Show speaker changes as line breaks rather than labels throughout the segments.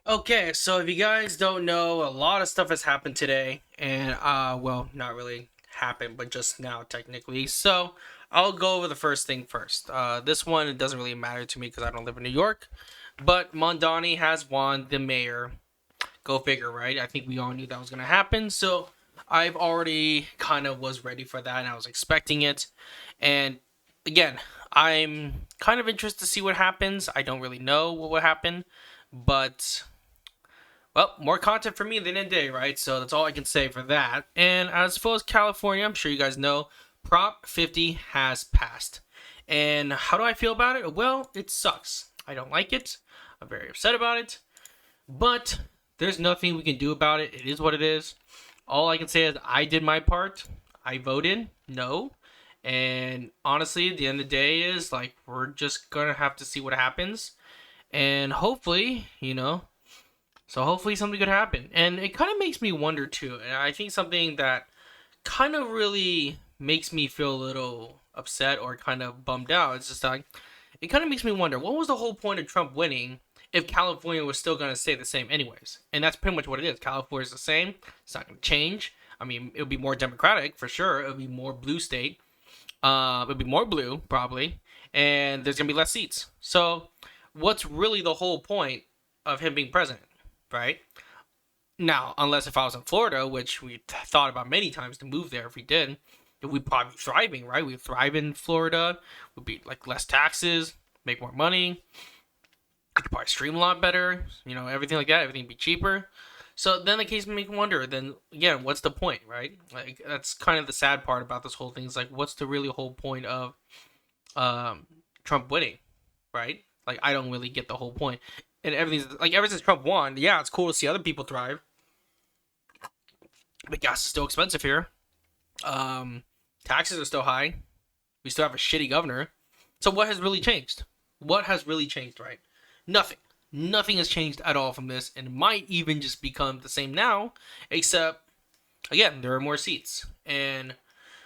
Okay, so if you guys don't know, a lot of stuff has happened today, and well, not really happened, but just now technically. So I'll go over the first thing first. This one it doesn't really matter to me because I don't live in New York, but Mondani has won the mayor. Go figure, right? I think we all knew that was gonna happen, so I've already kind of was ready for that, and I was expecting it. And again, I'm kind of interested to see what happens. I don't really know what will happen, but well, more content for me than a day, right? So that's all I can say for that. And as far as California, I'm sure you guys know, Prop 50 has passed. And how do I feel about it? Well, it sucks. I don't like it. I'm very upset about it. But there's nothing we can do about it. It is what it is. All I can say is I did my part. I voted no. And honestly, at the end of the day is like we're just gonna have to see what happens. And hopefully, so hopefully something could happen. And it kind of makes me wonder too. And I think something that kind of really makes me feel a little upset or kind of bummed out. It's just like it kind of makes me wonder what was the whole point of Trump winning if California was still going to stay the same anyways. And that's pretty much what it is. California's the same. It's not going to change. I mean, it would be more democratic for sure. It would be more blue state. It would be more blue probably, and there's going to be less seats. So, what's really the whole point of him being president? Right now, unless if I was in Florida, which we thought about many times to move there, if we did, we'd probably be thriving, right? We'd thrive in Florida. Would be like less taxes, make more money. I could probably stream a lot better. Everything like that. Everything would be cheaper. So then the case make me wonder. Then again, what's the point, right? Like that's kind of the sad part about this whole thing. Is like, what's the really whole point of Trump winning, right? Like I don't really get the whole point. And everything's like ever since Trump won, yeah, it's cool to see other people thrive. But gas is still expensive here. Um, Taxes are still high. We still have a shitty governor. So what has really changed? What has really changed, right? Nothing. Nothing has changed at all from this, and it might even just become the same now, except again there are more seats and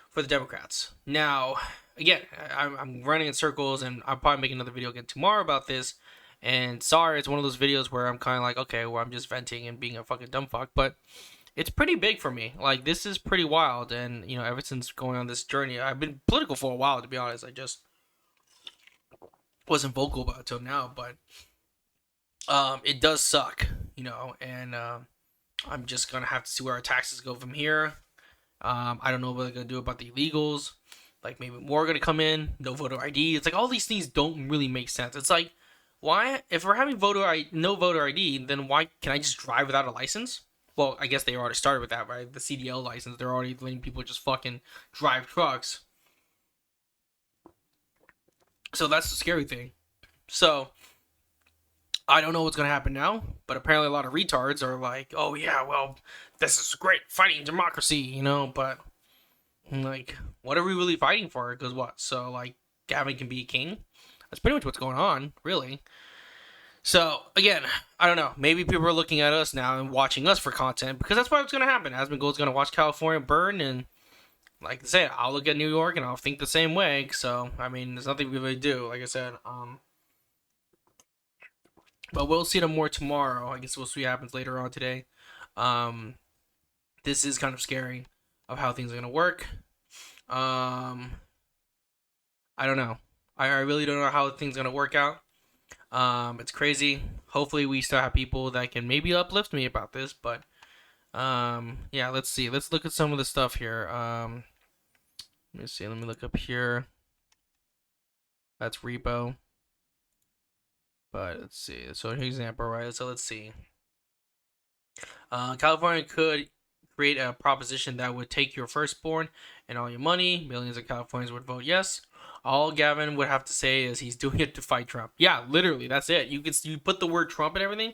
for the Democrats. Now, again, I'm running in circles, and I'll probably make another video again tomorrow about this. And sorry, it's one of those videos where I'm kind of like, okay, well, I'm just venting and being a fucking dumb fuck, but it's pretty big for me. Like, this is pretty wild, and ever since going on this journey, I've been political for a while, to be honest. I just wasn't vocal about it till now, but it does suck, and I'm just gonna have to see where our taxes go from here. I don't know what they're gonna do about the illegals. Like maybe more are gonna come in. No voter ID. It's like all these things don't really make sense. It's like why if we're having no voter ID, then why can I just drive without a license? Well, I guess they already started with that, right? The CDL license. They're already letting people just fucking drive trucks. So that's the scary thing. So I don't know what's gonna happen now, but apparently a lot of retards are like, "Oh yeah, well, this is great, fighting democracy," But like, what are we really fighting for? Because what? So like, Gavin can be king. That's pretty much what's going on, really. So again, I don't know. Maybe people are looking at us now and watching us for content because that's what's gonna happen. Asmongold's gonna watch California burn, and like I said, I'll look at New York and I'll think the same way. So I mean, there's nothing we really do. Like I said, but we'll see them more tomorrow. I guess we'll see what happens later on today. Um, this is kind of scary of how things are gonna work. Um, I don't know. I really don't know how things are gonna work out. It's crazy. Hopefully, we still have people that can maybe uplift me about this. But yeah, let's see. Let's look at some of the stuff here. Let me see. Let me look up here. That's repo. But let's see. So here's an example, right? So let's see. California could create a proposition that would take your firstborn and all your money. Millions of Californians would vote yes. All Gavin would have to say is he's doing it to fight Trump. Yeah, literally, that's it. You put the word Trump and everything,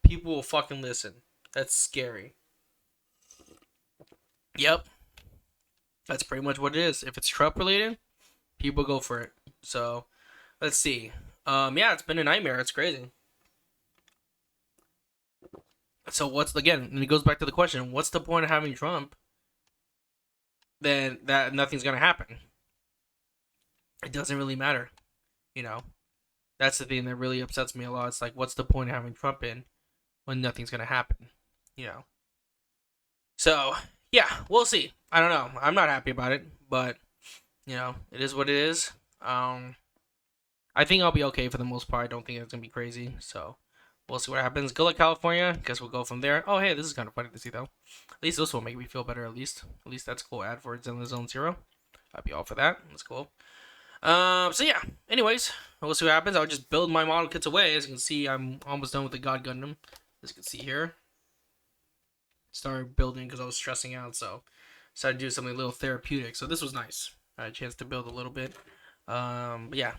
people will fucking listen. That's scary. Yep, that's pretty much what it is. If it's Trump related, people go for it. So let's see. Yeah, it's been a nightmare. It's crazy. So what's again? And it goes back to the question: what's the point of having Trump? Then that nothing's gonna happen. It doesn't really matter, you know. That's the thing that really upsets me a lot. It's like, what's the point of having Trump in when nothing's gonna happen, you know. So yeah, we'll see. I don't know. I'm not happy about it, but it is what it is. I think I'll be okay for the most part. I don't think it's gonna be crazy. So we'll see what happens. Good luck, California. Guess we'll go from there. Oh, hey, this is kind of funny to see though. At least this will make me feel better. At least that's cool. Ad for Zenless Zone Zero. I'd be all for that. That's cool. So yeah. Anyways, we'll see what happens. I'll just build my model kits away. As you can see, I'm almost done with the God Gundam. As you can see here, started building because I was stressing out. So decided to do something a little therapeutic. So this was nice. I had a chance to build a little bit. But yeah.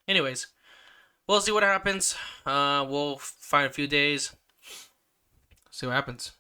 Anyways, we'll see what happens. We'll find a few days. See what happens.